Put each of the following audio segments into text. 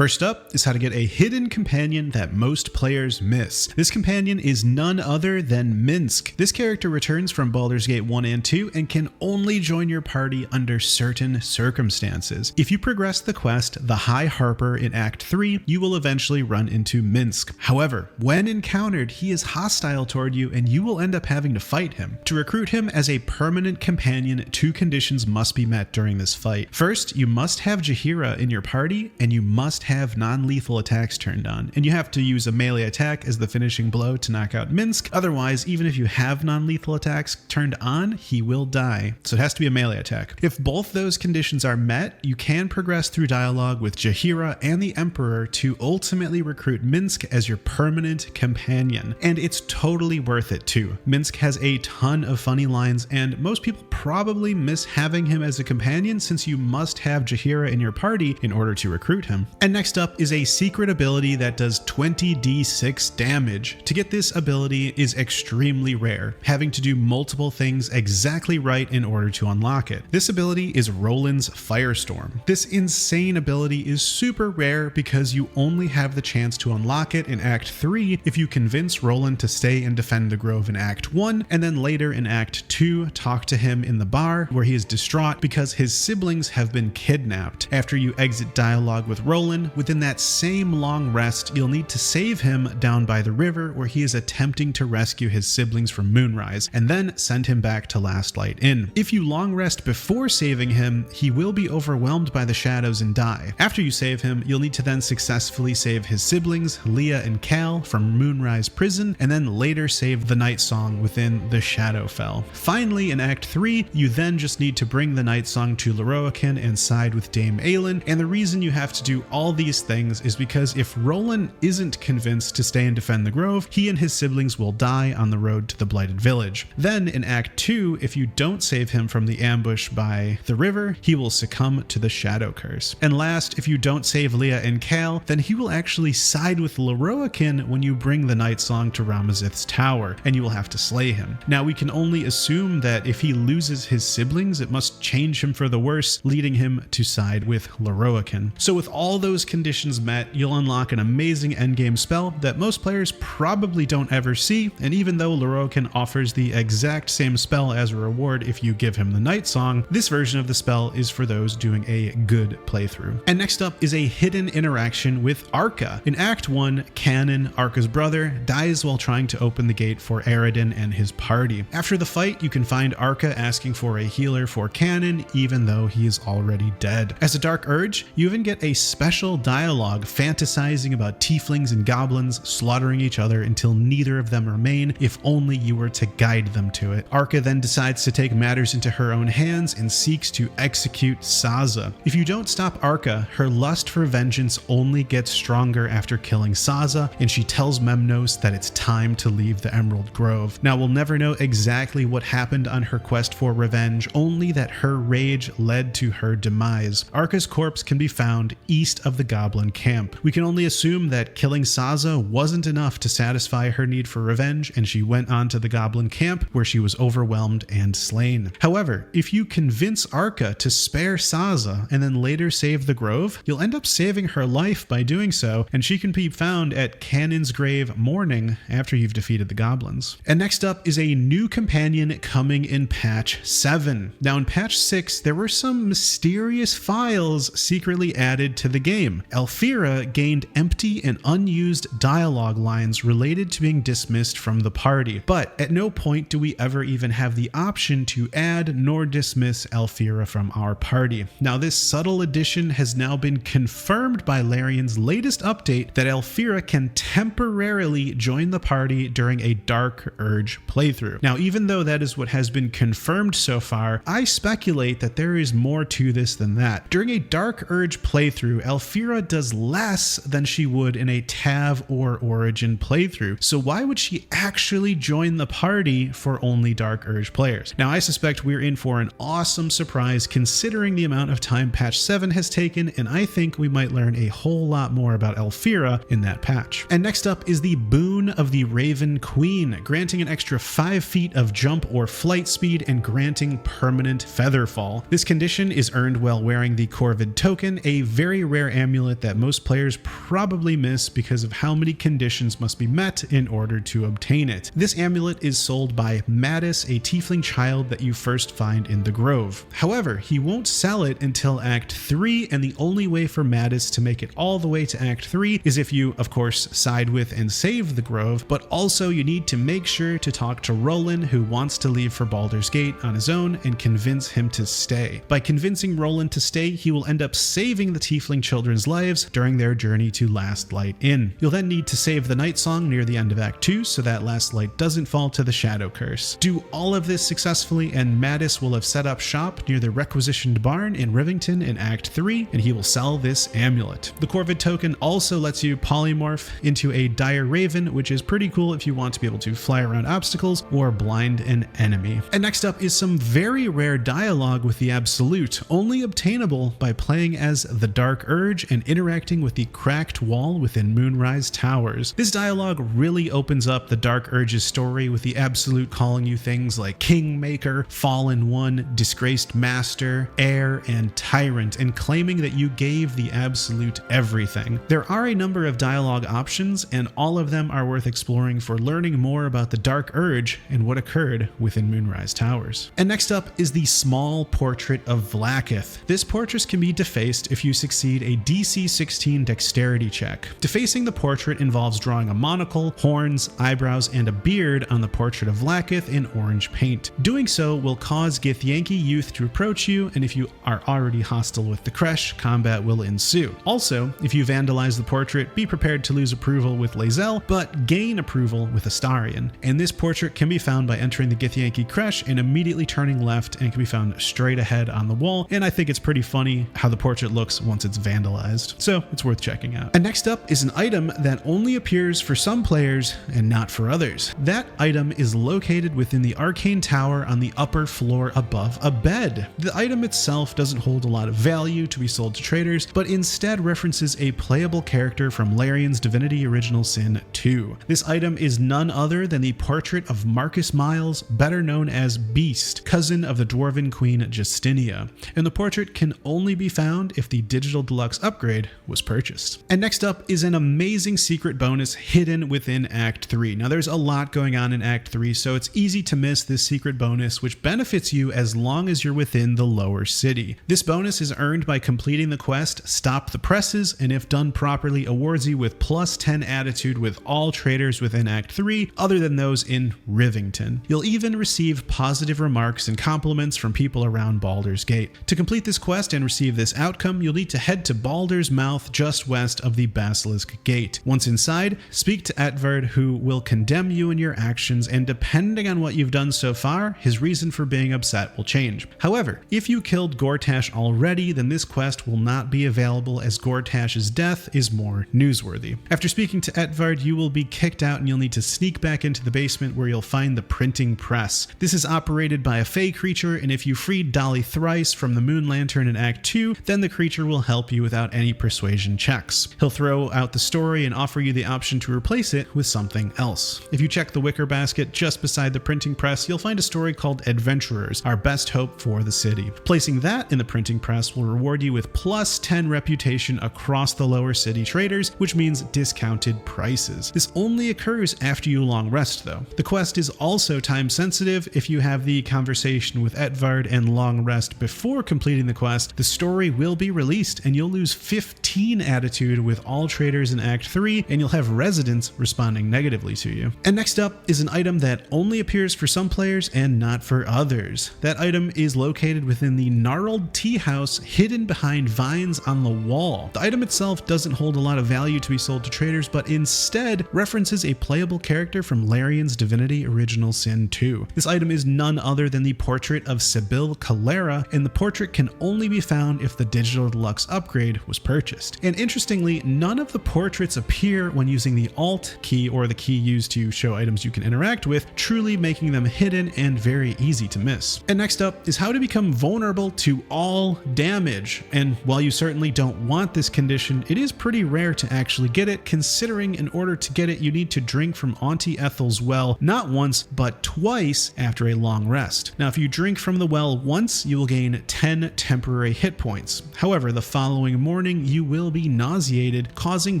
First up is how to get a hidden companion that most players miss. This companion is none other than Minsc. This character returns from Baldur's Gate 1 and 2 and can only join your party under certain circumstances. If you progress the quest, the High Harper in Act 3, you will eventually run into Minsc. However, when encountered, he is hostile toward you and you will end up having to fight him. To recruit him as a permanent companion, two conditions must be met during this fight. First, you must have Jaheira in your party and you must have non-lethal attacks turned on, and you have to use a melee attack as the finishing blow to knock out Minsc. Otherwise, even if you have non-lethal attacks turned on, he will die. So it has to be a melee attack. If both those conditions are met, you can progress through dialogue with Jaheira and the Emperor to ultimately recruit Minsc as your permanent companion. And it's totally worth it too. Minsc has a ton of funny lines, and most people probably miss having him as a companion since you must have Jaheira in your party in order to recruit him. And next up is a secret ability that does 20d6 damage. To get this ability is extremely rare, having to do multiple things exactly right in order to unlock it. This ability is Roland's Firestorm. This insane ability is super rare because you only have the chance to unlock it in Act 3 if you convince Roland to stay and defend the grove in Act 1, and then later in Act 2 talk to him in the bar where he is distraught because his siblings have been kidnapped. After you exit dialogue with Roland, within that same long rest, you'll need to save him down by the river where he is attempting to rescue his siblings from Moonrise, and then send him back to Last Light Inn. If you long rest before saving him, he will be overwhelmed by the shadows and die. After you save him, you'll need to then successfully save his siblings, Leah and Cal, from Moonrise Prison, and then later save the Night Song within the Shadowfell. Finally, in Act 3, you then just need to bring the Night Song to Lorroakan and side with Dame Aelin, and the reason you have to do all these things is because if Roland isn't convinced to stay and defend the grove, he and his siblings will die on the road to the Blighted Village. Then in Act 2, if you don't save him from the ambush by the river, he will succumb to the Shadow Curse. And last, if you don't save Leah and Cal, then he will actually side with Lorroakan when you bring the Night Song to Ramazith's tower, and you will have to slay him. Now we can only assume that if he loses his siblings, it must change him for the worse, leading him to side with Lorroakan. So with all those conditions met, you'll unlock an amazing endgame spell that most players probably don't ever see, and even though Lorroakan offers the exact same spell as a reward if you give him the Night Song, this version of the spell is for those doing a good playthrough. And next up is a hidden interaction with Arka. In Act 1, Canon, Arka's brother, dies while trying to open the gate for Aradin and his party. After the fight, you can find Arka asking for a healer for Canon, even though he is already dead. As a Dark Urge, you even get a special dialogue fantasizing about tieflings and goblins slaughtering each other until neither of them remain, if only you were to guide them to it. Arka then decides to take matters into her own hands and seeks to execute Saza. If you don't stop Arka, her lust for vengeance only gets stronger after killing Saza, and she tells Memnos that it's time to leave the Emerald Grove. Now we'll never know exactly what happened on her quest for revenge, only that her rage led to her demise. Arka's corpse can be found east of the Goblin camp. We can only assume that killing Saza wasn't enough to satisfy her need for revenge, and she went on to the Goblin camp where she was overwhelmed and slain. However, if you convince Arka to spare Saza and then later save the grove, you'll end up saving her life by doing so, and she can be found at Canon's Grave Mourning after you've defeated the goblins. And next up is a new companion coming in Patch 7. Now in Patch 6, there were some mysterious files secretly added to the game. Alfira gained empty and unused dialogue lines related to being dismissed from the party, but at no point do we ever even have the option to add nor dismiss Alfira from our party. Now this subtle addition has now been confirmed by Larian's latest update that Alfira can temporarily join the party during a Dark Urge playthrough. Now even though that is what has been confirmed so far, I speculate that there is more to this than that. During a Dark Urge playthrough, Alfira does less than she would in a Tav or Origin playthrough, so why would she actually join the party for only Dark Urge players? Now I suspect we're in for an awesome surprise considering the amount of time Patch 7 has taken, and I think we might learn a whole lot more about Alfira in that patch. And next up is the Boon of the Raven Queen, granting an extra 5 feet of jump or flight speed and granting permanent feather fall. This condition is earned while wearing the Corvid token, a very rare amulet that most players probably miss because of how many conditions must be met in order to obtain it. This amulet is sold by Mattis, a tiefling child that you first find in the Grove. However, he won't sell it until Act 3, and the only way for Mattis to make it all the way to Act 3 is if you, of course, side with and save the Grove, but also you need to make sure to talk to Roland, who wants to leave for Baldur's Gate on his own, and convince him to stay. By convincing Roland to stay, he will end up saving the tiefling children's lives during their journey to Last Light Inn. You'll then need to save the Night Song near the end of Act 2 so that Last Light doesn't fall to the Shadow Curse. Do all of this successfully and Mattis will have set up shop near the requisitioned barn in Rivington in Act 3, and he will sell this amulet. The Corvid token also lets you polymorph into a dire raven, which is pretty cool if you want to be able to fly around obstacles or blind an enemy. And next up is some very rare dialogue with the Absolute, only obtainable by playing as the Dark Urge and interacting with the cracked wall within Moonrise Towers. This dialogue really opens up the Dark Urge's story, with the Absolute calling you things like Kingmaker, Fallen One, Disgraced Master, Heir, and Tyrant, and claiming that you gave the Absolute everything. There are a number of dialogue options, and all of them are worth exploring for learning more about the Dark Urge and what occurred within Moonrise Towers. And next up is the small portrait of Vlaakith. This portrait can be defaced if you succeed a DC 16 dexterity check. Defacing the portrait involves drawing a monocle, horns, eyebrows, and a beard on the portrait of Vlaakith in orange paint. Doing so will cause Githyanki youth to approach you, and if you are already hostile with the Kresh, combat will ensue. Also, if you vandalize the portrait, be prepared to lose approval with Lae'zel, but gain approval with Astarion. And this portrait can be found by entering the Githyanki Kresh and immediately turning left, and can be found straight ahead on the wall, and I think it's pretty funny how the portrait looks once it's vandalized, so it's worth checking out. And next up is an item that only appears for some players and not for others. That item is located within the Arcane Tower on the upper floor above a bed. The item itself doesn't hold a lot of value to be sold to traders, but instead references a playable character from Larian's Divinity Original Sin 2. This item is none other than the portrait of Marcus Miles, better known as Beast, cousin of the Dwarven Queen Justinia, and the portrait can only be found if the Digital Deluxe upgrade was purchased. And next up is an amazing secret bonus hidden within Act 3. Now there's a lot going on in Act 3, so it's easy to miss this secret bonus, which benefits you as long as you're within the lower city. This bonus is earned by completing the quest Stop the Presses, and if done properly, awards you with plus 10 attitude with all traders within Act 3, other than those in Rivington. You'll even receive positive remarks and compliments from people around Baldur's Gate. To complete this quest and receive this outcome, you'll need to head to Baldur's Mouth just west of the Basilisk Gate. Once inside, speak to Etvard, who will condemn you and your actions, and depending on what you've done so far, his reason for being upset will change. However, if you killed Gortash already, then this quest will not be available, as Gortash's death is more newsworthy. After speaking to Etvard, you will be kicked out and you'll need to sneak back into the basement where you'll find the printing press. This is operated by a fey creature, and if you freed Dolly thrice from the Moon Lantern in Act 2, then the creature will help you without any persuasion checks. He'll throw out the story and offer you the option to replace it with something else. If you check the wicker basket just beside the printing press, you'll find a story called Adventurers, Our Best Hope for the City. Placing that in the printing press will reward you with plus 10 reputation across the lower city traders, which means discounted prices. This only occurs after you long rest though. The quest is also time sensitive. If you have the conversation with Etvard and long rest before completing the quest, the story will be released and you'll lose 15 attitude with all traders in Act 3, and you'll have residents responding negatively to you. And next up is an item that only appears for some players and not for others. That item is located within the gnarled tea house hidden behind vines on the wall. The item itself doesn't hold a lot of value to be sold to traders, but instead references a playable character from Larian's Divinity Original Sin 2. This item is none other than the portrait of Sebille Kaleran, and the portrait can only be found if the Digital Deluxe upgrade was purchased. And interestingly, none of the portraits appear when using the Alt key, or the key used to show items you can interact with, truly making them hidden and very easy to miss. And next up is how to become vulnerable to all damage. And while you certainly don't want this condition, it is pretty rare to actually get it, considering in order to get it you need to drink from Auntie Ethel's well not once but twice after a long rest. Now if you drink from the well once, you will gain 10 temporary hit points. However, the following morning, you will be nauseated, causing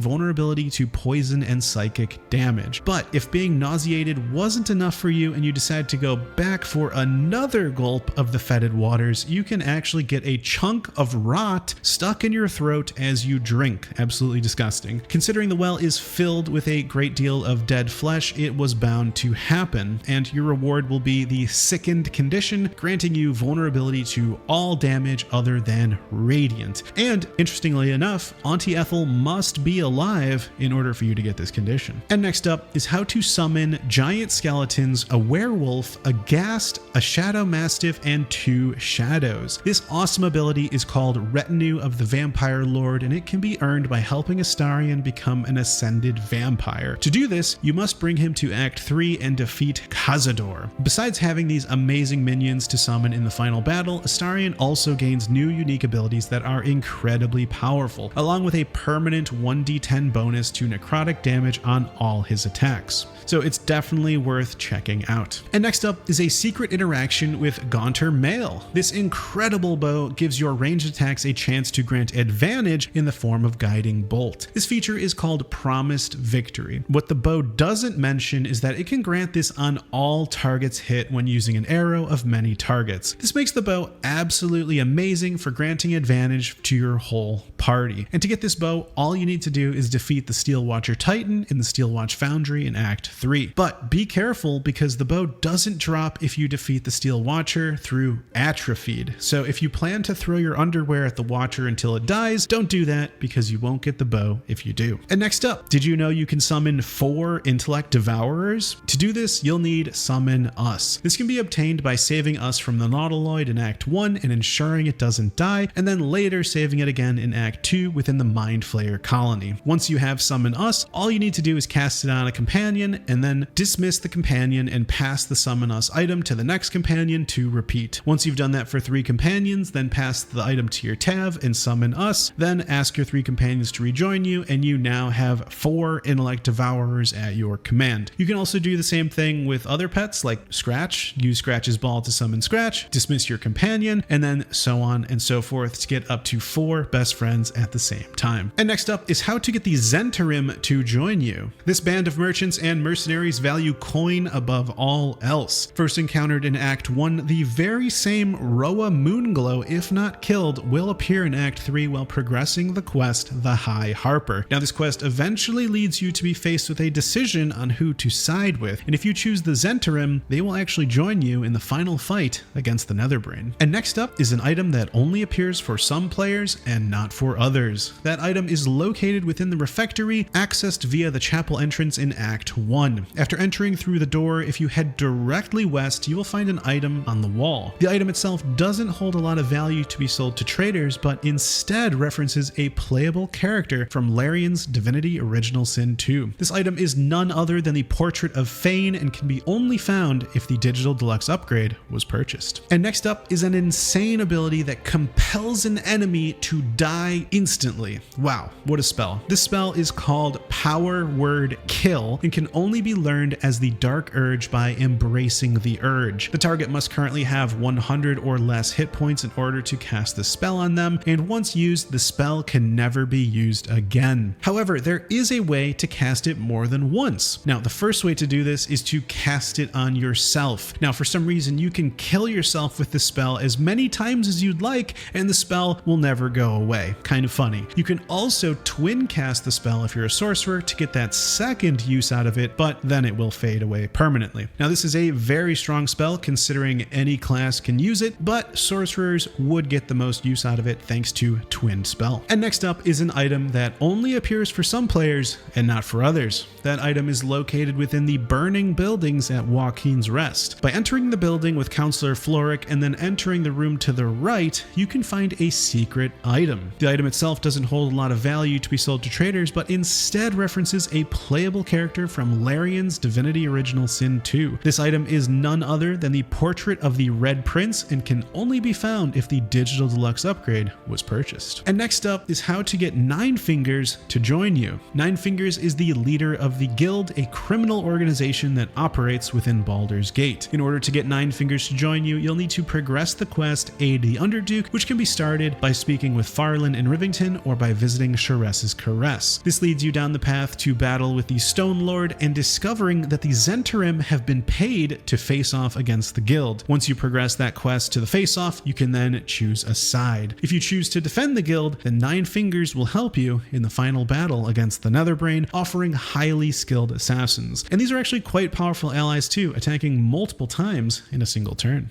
vulnerability to poison and psychic damage. But if being nauseated wasn't enough for you and you decide to go back for another gulp of the fetid waters, you can actually get a chunk of rot stuck in your throat as you drink. Absolutely disgusting. Considering the well is filled with a great deal of dead flesh, it was bound to happen, and your reward will be the sickened condition, granting you vulnerability to all damage other than radiant. And interestingly enough, Auntie Ethel must be alive in order for you to get this condition. And next up is how to summon giant skeletons, a werewolf, a ghast, a shadow mastiff, and 2 shadows. This awesome ability is called Retinue of the Vampire Lord, and it can be earned by helping Astarion become an ascended vampire. To do this, you must bring him to Act 3 and defeat Cazador. Besides having these amazing minions to summon in the final battle, Astarion also gains new unique abilities that are incredibly powerful, along with a permanent 1d10 bonus to necrotic damage on all his attacks. So it's definitely worth checking out. And next up is a secret interaction with Gontr Mael. This incredible bow gives your ranged attacks a chance to grant advantage in the form of Guiding Bolt. This feature is called Promised Victory. What the bow doesn't mention is that it can grant this on all targets hit when using an arrow of many targets. This makes the bow absolutely amazing for granting advantage to your whole party. And to get this bow, all you need to do is defeat the Steel Watcher Titan in the Steel Watch Foundry in Act 3. But be careful, because the bow doesn't drop if you defeat the Steel Watcher through Atrophied. So if you plan to throw your underwear at the Watcher until it dies, don't do that, because you won't get the bow if you do. And next up, did you know you can summon 4 Intellect Devourers? To do this, you'll need Summon Us. This can be obtained by saving Us from the Nautiloid in Act 1 and ensuring it doesn't die, and then later saving it again in Act 2 within the Mind Flayer colony. Once you have Summon Us, all you need to do is cast it on a companion and then dismiss the companion and pass the Summon Us item to the next companion to repeat. Once you've done that for 3 companions, then pass the item to your Tav and Summon Us, then ask your 3 companions to rejoin you, and you now have 4 Intellect Devourers at your command. You can also do the same thing with other pets like Scratch. Use Scratch's ball to summon Scratch, dismiss your companion, and then so on and so forth to get up to 4 best friends at the same time. And next up is how to get the Zhentarim to join you. This band of merchants and mercenaries value coin above all else. First encountered in Act 1, the very same Roa Moonglow, if not killed, will appear in Act 3 while progressing the quest, the High Harper. Now this quest eventually leads you to be faced with a decision on who to side with, and if you choose the Zhentarim, they will actually join you in the final fight against the Netherbrain. And next up is an item that only appears for some players and not for others. That item is located within the refectory, accessed via the chapel entrance in Act 1. After entering through the door, if you head directly west, you will find an item on the wall. The item itself doesn't hold a lot of value to be sold to traders, but instead references a playable character from Larian's Divinity Original Sin 2. This item is none other than the portrait of Fane and can be only found if the Digital Deluxe upgrade was purchased. And next up is an insane ability that compels an enemy to die instantly. Wow, what a spell. This spell is called Power Word Kill and can only be learned as the Dark Urge by embracing the urge. The target must currently have 100 or less hit points in order to cast the spell on them, and once used, the spell can never be used again. However, there is a way to cast it more than once. Now, the first way to do this is to cast it on yourself. Now, for some reason, you can kill yourself with this spell as many times as you'd like, and the spell will never go away. Kind of funny. You can also twin cast the spell if you're a sorcerer to get that second use out of it, but then it will fade away permanently. Now, this is a very strong spell considering any class can use it, but sorcerers would get the most use out of it thanks to twin spell. And next up is an item that only appears for some players and not for others. That item is located within the burning buildings at Joaquin's Rest. By entering the building with Counselor Floric and then entering the room to the right, you can find a secret item. The item itself doesn't hold a lot of value to be sold to traders, but instead references a playable character from Larian's Divinity Original Sin 2. This item is none other than the portrait of the Red Prince and can only be found if the Digital Deluxe upgrade was purchased. And next up is how to get Nine Fingers to join you. Nine Fingers is the leader of the Guild, a criminal organization that operates within Baldur's Gate. In order to get Nine Fingers to join you, you'll need to progress the quest Aid the Underduke, which can be started by speaking with Farley Harlan in Rivington or by visiting Sharess's Caress. This leads you down the path to battle with the Stone Lord and discovering that the Zhentarim have been paid to face off against the guild. Once you progress that quest to the face-off, you can then choose a side. If you choose to defend the guild, then Nine Fingers will help you in the final battle against the Netherbrain, offering highly skilled assassins. And these are actually quite powerful allies too, attacking multiple times in a single turn.